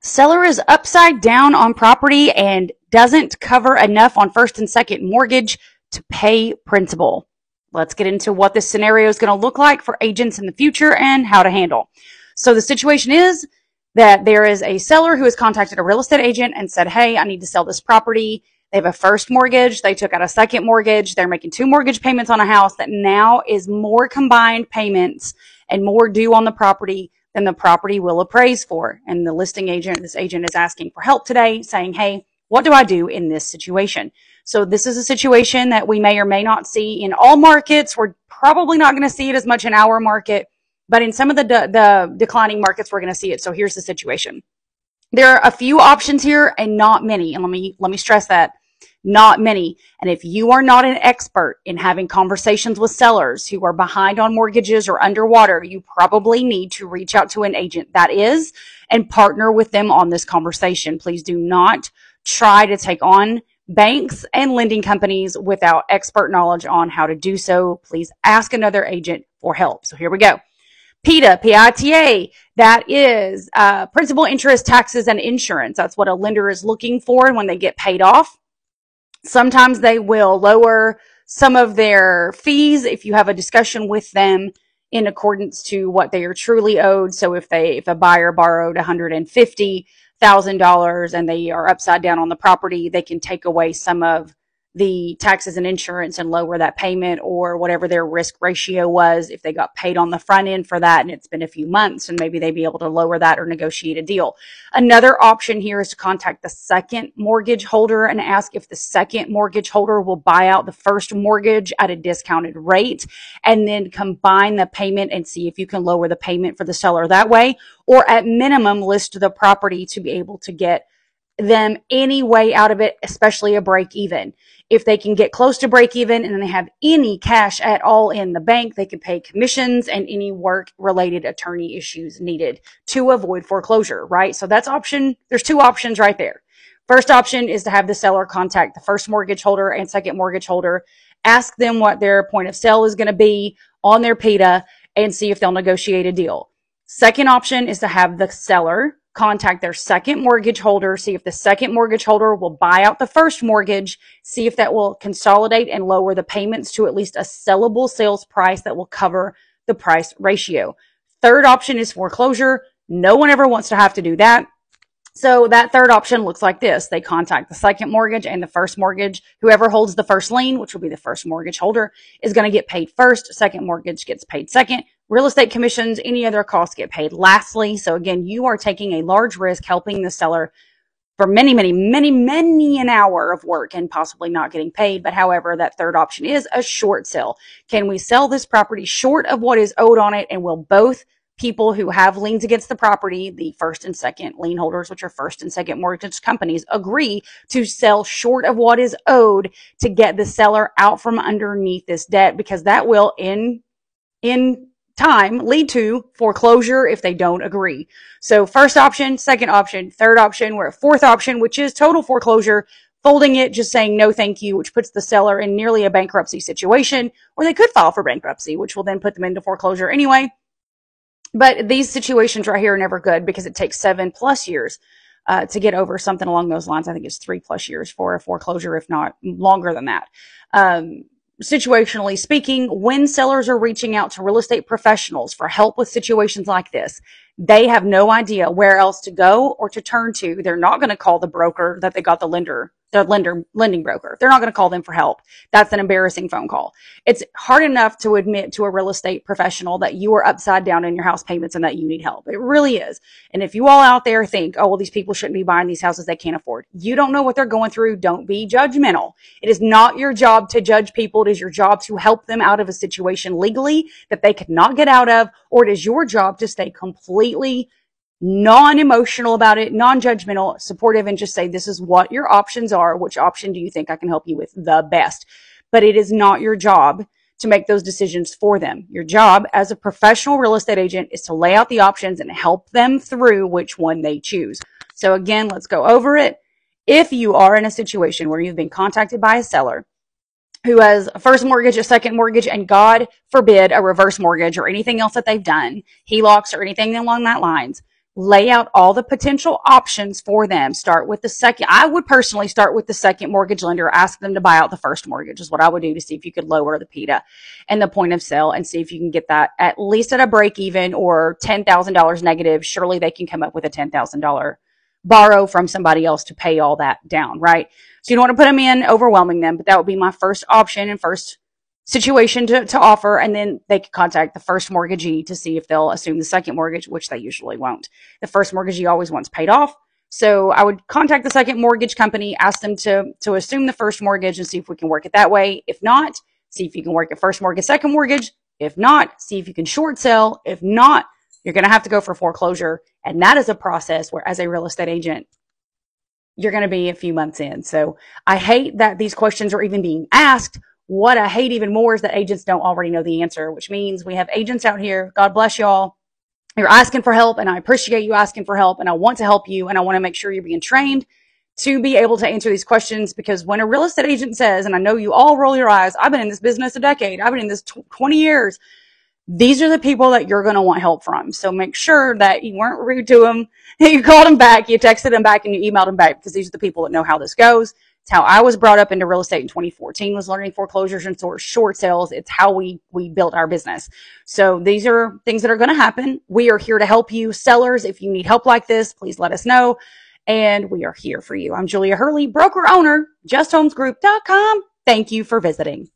Seller is upside down on property and doesn't cover enough on first and second mortgage to pay principal. Let's get into what this scenario is going to look like for agents in the future and how to handle. So the situation is that there is a seller who has contacted a real estate agent and said, hey, I need to sell this property. They have a first mortgage. They took out a second mortgage. They're making 2 mortgage payments on a house that now is more combined payments and more due on the property than the property will appraise for. And the listing agent, this agent is asking for help today, saying, hey, what do I do in this situation? So this is a situation that we may or may not see in all markets. We're probably not going to see it as much in our market, but in some of the declining markets, we're going to see it. So here's the situation. There are a few options here and not many. And let me stress that. Not many. And if you are not an expert in having conversations with sellers who are behind on mortgages or underwater, you probably need to reach out to an agent that is and partner with them on this conversation. Please do not try to take on banks and lending companies without expert knowledge on how to do so. Please ask another agent for help. So here we go. PITA, P-I-T-A, that is principal, interest, taxes, and insurance. That's what a lender is looking for when they get paid off. Sometimes they will lower some of their fees if you have a discussion with them in accordance to what they are truly owed. So if a buyer borrowed $150,000 and they are upside down on the property, they can take away some of the taxes and insurance and lower that payment, or whatever their risk ratio was if they got paid on the front end for that and it's been a few months, and maybe they'd be able to lower that or negotiate a deal. Another option here is to contact the second mortgage holder and ask if the second mortgage holder will buy out the first mortgage at a discounted rate, and then combine the payment and see if you can lower the payment for the seller that way, or at minimum list the property to be able to get them any way out of it, especially a break even. If they can get close to break even and they have any cash at all in the bank, they can pay commissions and any work related attorney issues needed to avoid foreclosure, right? So that's option. There's 2 options right there. First option is to have the seller contact the first mortgage holder and second mortgage holder, ask them what their point of sale is going to be on their PITA and see if they'll negotiate a deal. Second option is to have the seller contact their second mortgage holder, see if the second mortgage holder will buy out the first mortgage, see if that will consolidate and lower the payments to at least a sellable sales price that will cover the price ratio. Third option is foreclosure. No one ever wants to have to do that. So that third option looks like this. They contact the second mortgage and the first mortgage. Whoever holds the first lien, which will be the first mortgage holder, is going to get paid first. Second mortgage gets paid second. Real estate commissions, any other costs get paid lastly. So again, you are taking a large risk helping the seller for many an hour of work and possibly not getting paid. But however, that third option is a short sale. Can we sell this property short of what is owed on it? And will both people who have liens against the property, the first and second lien holders, which are first and second mortgage companies, agree to sell short of what is owed to get the seller out from underneath this debt? Because that will in time lead to foreclosure if they don't agree. So first option, second option, third option, we're at fourth option, which is total foreclosure, folding it, just saying no thank you, which puts the seller in nearly a bankruptcy situation, or they could file for bankruptcy, which will then put them into foreclosure anyway. But these situations right here are never good because it takes 7+ years to get over something along those lines. I think it's 3+ years for a foreclosure, if not longer than that. Situationally speaking, when sellers are reaching out to real estate professionals for help with situations like this, they have no idea where else to go or to turn to. They're not going to call the broker that they got the lending broker. They're not going to call them for help. That's an embarrassing phone call. It's hard enough to admit to a real estate professional that you are upside down in your house payments and that you need help. It really is. And if you all out there think, oh, well, these people shouldn't be buying these houses they can't afford, you don't know what they're going through. Don't be judgmental. It is not your job to judge people. It is your job to help them out of a situation legally that they could not get out of, or it is your job to stay completely non-emotional about it, non-judgmental, supportive, and just say, this is what your options are. Which option do you think I can help you with the best? But it is not your job to make those decisions for them. Your job as a professional real estate agent is to lay out the options and help them through which one they choose. So again, let's go over it. If you are in a situation where you've been contacted by a seller who has a first mortgage, a second mortgage, and God forbid a reverse mortgage or anything else that they've done, HELOCs or anything along that lines, lay out all the potential options for them. Start with the second. I would personally start with the second mortgage lender. Ask them to buy out the first mortgage is what I would do to see if you could lower the PITA and the point of sale and see if you can get that at least at a break even or $10,000 negative. Surely they can come up with a $10,000 borrow from somebody else to pay all that down, right? So you don't want to put them in overwhelming them, but that would be my first option and first situation to offer. And then they could contact the first mortgagee to see if they'll assume the second mortgage, which they usually won't. The first mortgagee always wants paid off. So I would contact the second mortgage company, ask them to assume the first mortgage and see if we can work it that way. If not, see if you can work it first mortgage, second mortgage. If not, see if you can short sell. If not, you're going to have to go for foreclosure. And that is a process where as a real estate agent, you're going to be a few months in. So I hate that these questions are even being asked. What I hate even more is that agents don't already know the answer, which means we have agents out here. God bless y'all. You're asking for help, and I appreciate you asking for help, and I want to help you, and I want to make sure you're being trained to be able to answer these questions, because when a real estate agent says, and I know you all roll your eyes, I've been in this business a decade, I've been in this 20 years, these are the people that you're going to want help from. So make sure that you weren't rude to them. You called them back, you texted them back, and you emailed them back, because these are the people that know how this goes. It's how I was brought up into real estate in 2014, was learning foreclosures and short sales. It's how we built our business. So these are things that are going to happen. We are here to help you. Sellers, if you need help like this, please let us know. And we are here for you. I'm Julia Hurley, broker owner, justhomesgroup.com. Thank you for visiting.